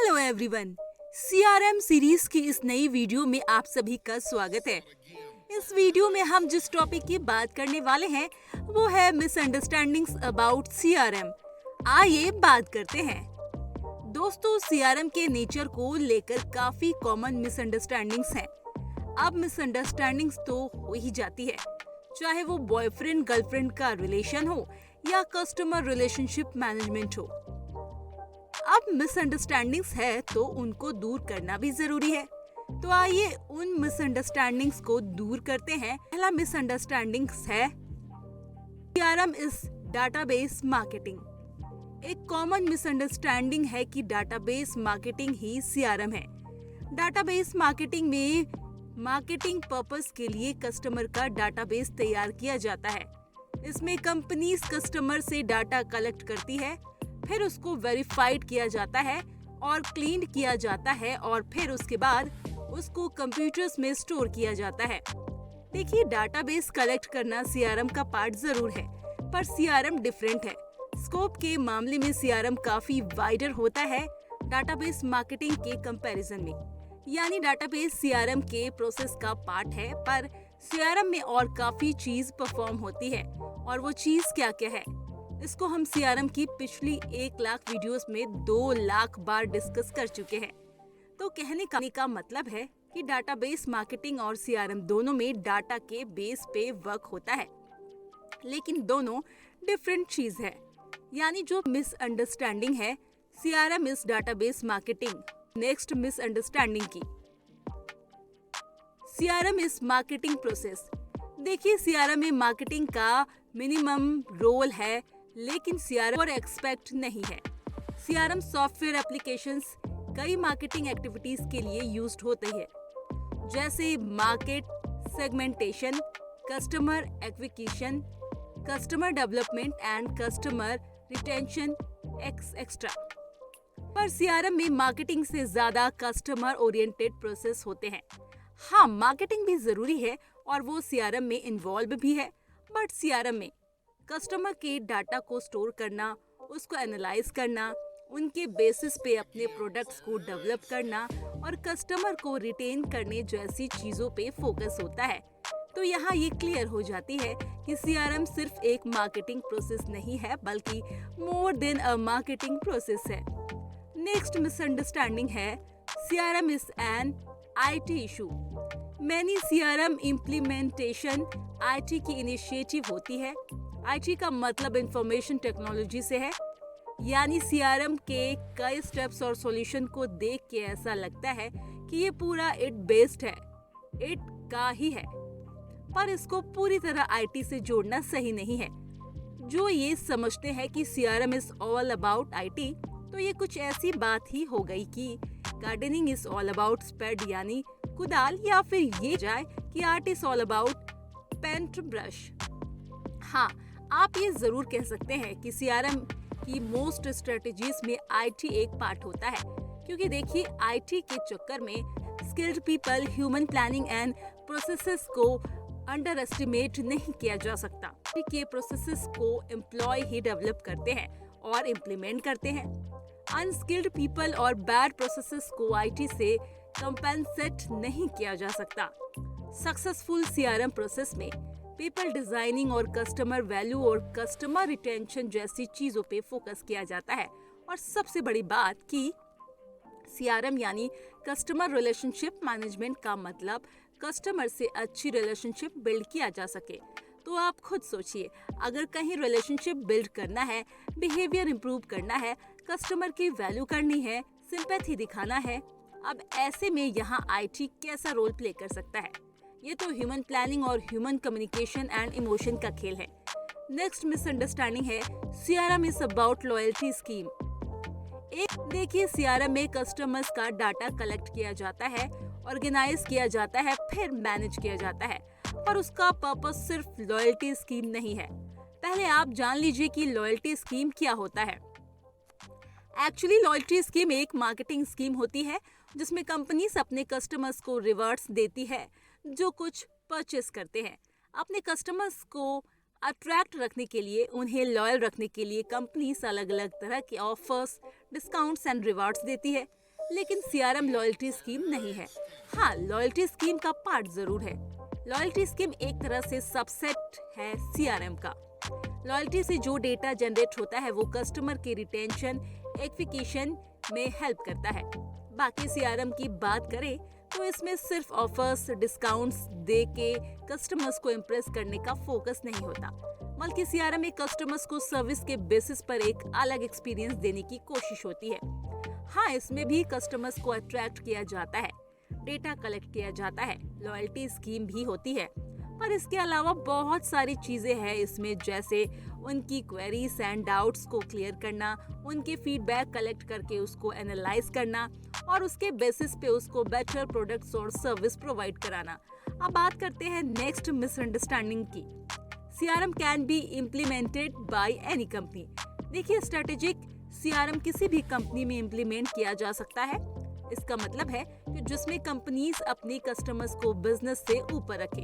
Hello everyone, CRM series की इस नई वीडियो में आप सभी का स्वागत है। इस वीडियो में हम जिस टॉपिक की बात करने वाले हैं वो है मिसअंडरस्टैंडिंग्स अबाउट सीआरएम। आइए बात करते हैं। दोस्तों, सीआरएम के नेचर को लेकर काफी कॉमन मिसअंडरस्टैंडिंग्स हैं। अब मिसअंडरस्टैंडिंग्स तो हो ही जाती है, चाहे वो बॉयफ्रेंड गर्लफ्रेंड का रिलेशन हो या कस्टमर रिलेशनशिप मैनेजमेंट हो। अब मिसअंडरस्टैंडिंग्स है तो उनको दूर करना भी जरूरी है। तो आइए उन मिसअंडरस्टैंडिंग्स को दूर करते हैं। पहला मिसअंडरस्टैंडिंग्स है सीआरएम इज डाटाबेस मार्केटिंग। एक कॉमन मिसअंडरस्टैंडिंग है कि डाटाबेस मार्केटिंग ही सीआरएम है। डाटाबेस मार्केटिंग में मार्केटिंग पर्पस के लिए कस्टमर का डाटाबेस तैयार किया जाता है। इसमें कंपनीज कस्टमर से डाटा कलेक्ट करती है, फिर उसको वेरीफाइड किया जाता है और क्लीन किया जाता है और फिर उसके बाद उसको कंप्यूटर्स में स्टोर किया जाता है। देखिए, डाटाबेस कलेक्ट करना सीआरएम का पार्ट जरूर है, पर सीआरएम डिफरेंट है। स्कोप के मामले में सीआरएम काफी वाइडर होता है डाटाबेस मार्केटिंग के कंपैरिजन में। यानी डाटाबेस सीआरएम के प्रोसेस का पार्ट है, पर सीआरएम में और काफी चीज परफॉर्म होती है। और वो चीज क्या क्या है, इसको हम सीआरएम की पिछली 1 लाख वीडियोस में 2 लाख बार डिस्कस कर चुके हैं। तो कहने का मतलब है कि डाटाबेस मार्केटिंग और सीआरएम दोनों में डाटा के बेस पे वर्क होता है, लेकिन दोनों डिफरेंट चीज है। यानी जो मिसअंडरस्टैंडिंग है CRM is database marketing. Next misunderstanding की सीआरएम इज मार्केटिंग प्रोसेस। देखिए, सीआरएम में मार्केटिंग का मिनिमम रोल है, लेकिन सीआरएम और एक्सपेक्ट नहीं है। सीआरएम सॉफ्टवेयर एप्लीकेशंस कई मार्केटिंग एक्टिविटीज के लिए यूज्ड होते हैं, जैसे market segmentation, customer acquisition, customer development and customer retention etcetera. पर सीआरएम में मार्केटिंग से ज्यादा कस्टमर ओरिएंटेड प्रोसेस होते हैं। हाँ, मार्केटिंग भी जरूरी है और वो सीआरएम में इन्वॉल्व भी है, बट सीआरएम में कस्टमर के डाटा को स्टोर करना, उसको एनालाइज करना, उनके बेसिस पे अपने प्रोडक्ट्स को डेवलप करना और कस्टमर को रिटेन करने जैसी चीजों पे फोकस होता है। तो यहाँ ये क्लियर हो जाती है कि सीआरएम सिर्फ एक मार्केटिंग प्रोसेस नहीं है, बल्कि more than a marketing process है। नेक्स्ट मिसअंडरस्टैंडिंग है CRM is an IT issue. Many CRM implementation IT की इनिशिएटिव होती है। आईटी का मतलब इंफॉर्मेशन टेक्नोलॉजी से है। यानी सीआरएम के कई स्टेप्स और सॉल्यूशन को देख के ऐसा लगता है कि ये पूरा इट बेस्ड है, इट का ही है, पर इसको पूरी तरह आईटी से जोड़ना सही नहीं है। जो ये समझते हैं कि CRM is all about IT, तो ये कुछ ऐसी बात ही हो गई कि gardening is all about spade यानी कुदाल, या फिर ये जाए कि art is all about paint brush. हाँ, आप ये जरूर कह सकते हैं कि सीआरएम की मोस्ट स्ट्रेटजीज में आईटी एक पार्ट होता है, क्योंकि देखिए, आईटी के चक्कर में skilled people, human planning and processes को अंडर एस्टिमेट नहीं किया जा सकता। के प्रोसेसेस को एम्प्लॉय ही डेवलप करते हैं और इम्प्लीमेंट करते हैं। अनस्किल्ड पीपल और बैड प्रोसेसेस को आईटी से कंपेंसेट नहीं किया जा सकता। सक्सेसफुल सीआरएम प्रोसेस में पीपल डिजाइनिंग और कस्टमर वैल्यू और कस्टमर रिटेंशन जैसी चीजों पे फोकस किया जाता है। और सबसे बड़ी बात कि सीआरएम यानी कस्टमर रिलेशनशिप मैनेजमेंट का मतलब कस्टमर से अच्छी रिलेशनशिप बिल्ड किया जा सके। तो आप खुद सोचिए, अगर कहीं रिलेशनशिप बिल्ड करना है, बिहेवियर इंप्रूव करना है, कस्टमर की वैल्यू करनी है, सिंपैथी दिखाना है, अब ऐसे में यहाँ आईटी कैसा रोल प्ले कर सकता है? ये तो ह्यूमन प्लानिंग और ह्यूमन कम्युनिकेशन एंड इमोशन का खेल है। नेक्स्ट मिसअंडरस्टैंडिंग है CRM is about loyalty scheme. एक देखिए, सीआरएम में कस्टमर्स का डाटा कलेक्ट किया जाता है, ऑर्गेनाइज किया जाता है, फिर मैनेज किया जाता है, पर उसका पर्पस सिर्फ लॉयल्टी स्कीम नहीं है। पहले आप जान लीजिए कि लॉयल्टी स्कीम क्या होता है। एक्चुअली लॉयल्टी स्कीम एक मार्केटिंग स्कीम होती है जिसमें कंपनीज अपने कस्टमर्स को रिवॉर्ड्स देती है जो कुछ परचेस करते हैं। अपने कस्टमर्स को अट्रैक्ट रखने के लिए, उन्हें लॉयल रखने के लिए कंपनीज अलग अलग तरह के ऑफर्स, डिस्काउंट्स एंड रिवार्ड्स देती है। लेकिन सीआरएम लॉयल्टी स्कीम नहीं है। हाँ, लॉयल्टी स्कीम का पार्ट जरूर है। लॉयल्टी स्कीम एक तरह से सबसेट है सीआरएम का। लॉयल्टी से जो डेटा जनरेट होता है वो कस्टमर के रिटेंशन एक्विजिशन में हेल्प करता है। बाकी सीआरएम की बात करें तो इसमें सिर्फ ऑफर्स डिस्काउंट्स दे के कस्टमर्स को इम्प्रेस करने का फोकस नहीं होता, बल्कि सीआरएम में कस्टमर्स को सर्विस के बेसिस पर एक अलग एक्सपीरियंस देने की कोशिश होती है। हाँ, इसमें भी कस्टमर्स को अट्रैक्ट किया जाता है, डेटा कलेक्ट किया जाता है, लॉयल्टी स्कीम भी होती है। पर इसके अलावा बहुत सारी चीजें हैं इसमें, जैसे उनकी क्वेरीज एंड डाउट्स को क्लियर करना, उनके फीडबैक कलेक्ट करके उसको एनालाइज करना और उसके बेसिस पे उसको बेटर प्रोडक्ट्स और सर्विस प्रोवाइड कराना। अब बात करते हैं नेक्स्ट मिसअंडरस्टैंडिंग की। CRM can be implemented by any company. देखिए, स्ट्रेटेजिक सीआरएम किसी भी कंपनी में इम्प्लीमेंट किया जा सकता है। इसका मतलब है कि जिसमें कंपनीज अपने कस्टमर्स को बिजनेस से ऊपर रखे,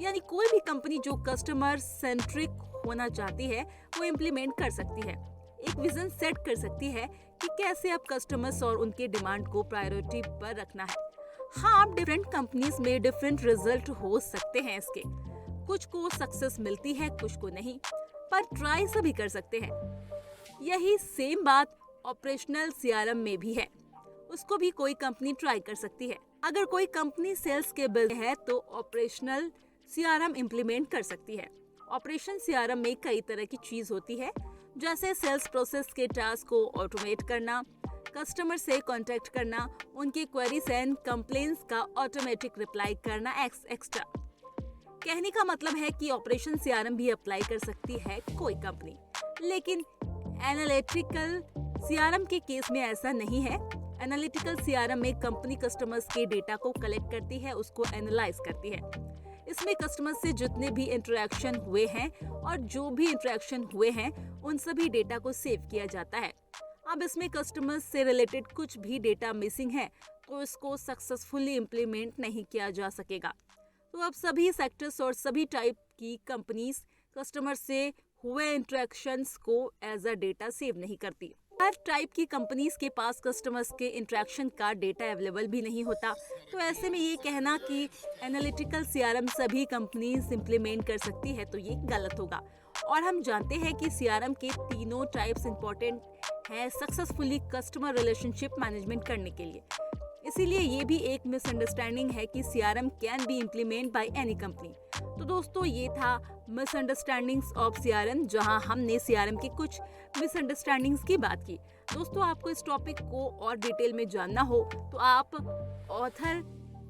यानी कोई भी कंपनी जो कस्टमर सेंट्रिक होना चाहती है वो इम्प्लीमेंट कर सकती है। एक विजन सेट कर सकती है कि कैसे अब कस्टमर्स और उनके डिमांड को प्रायोरिटी पर रखना है। हाँ, अब डिफरेंट कंपनीज में डिफरेंट रिजल्ट हो सकते हैं इसके। कुछ को सक्सेस मिलती है, कुछ को नहीं, पर ट्राई सभी कर सकते हैं। यही सेम बात ऑपरेशनल सीआरएम में भी है। उसको भी कोई कंपनी ट्राई कर सकती है। अगर कोई कंपनी सेल्स के बिल है तो ऑपरेशनल सीआरएम इम्प्लीमेंट कर सकती है। ऑपरेशन सीआरएम में कई तरह की चीज होती है, जैसे सेल्स प्रोसेस के टास्क को ऑटोमेट करना, कस्टमर से कांटेक्ट करना, उनकी क्वेरीज एंड कंप्लेंट्स का ऑटोमेटिक रिप्लाई करना एक्स्ट्रा। कहने का मतलब है कि ऑपरेशन सीआरएम भी अप्लाई कर सकती है कोई कंपनी, लेकिन एनालिटिकल सीआरएम के केस में ऐसा नहीं है। एनालिटिकल सीआरएम में कंपनी कस्टमर्स के डेटा को कलेक्ट करती है, उसको एनालाइज करती है। इसमें कस्टमर से जितने भी इंटरेक्शन हुए हैं और जो भी इंटरेक्शन हुए हैं उन सभी डेटा को सेव किया जाता है। अब इसमें कस्टमर्स से रिलेटेड कुछ भी डेटा मिसिंग है तो इसको सक्सेसफुली इम्प्लीमेंट नहीं किया जा सकेगा। तो अब सभी सेक्टर्स और सभी टाइप की कंपनीज कस्टमर से हुए इंटरेक्शंस को एज अ डेटा सेव नहीं करती। हर टाइप की कंपनीज के पास कस्टमर्स के इंटरेक्शन का डेटा अवेलेबल भी नहीं होता। तो ऐसे में ये कहना कि एनालिटिकल सीआरएम सभी कंपनीज इम्प्लीमेंट कर सकती है तो ये गलत होगा। और हम जानते हैं कि सीआरएम के तीनों टाइप्स इंपॉर्टेंट है सक्सेसफुली कस्टमर रिलेशनशिप मैनेजमेंट करने के लिए। इसीलिए ये भी एक मिसअंडरस्टैंडिंग है कि CRM can be implement by any company. तो दोस्तों, ये था मिसअंडरस्टैंडिंग्स ऑफ सीआरएम, जहां हमने सीआरएम की कुछ मिसअंडरस्टैंडिंग्स की बात की। दोस्तों, आपको इस टॉपिक को और डिटेल में जानना हो तो आप ऑथर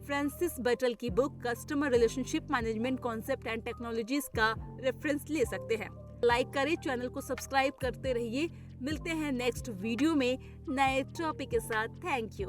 फ्रांसिस बटल की book customer relationship management concept and technologies का रेफरेंस ले सकते हैं। लाइक करें, चैनल को सब्सक्राइब करते रहिए। मिलते हैं नेक्स्ट वीडियो में नए टॉपिक के साथ। Thank you.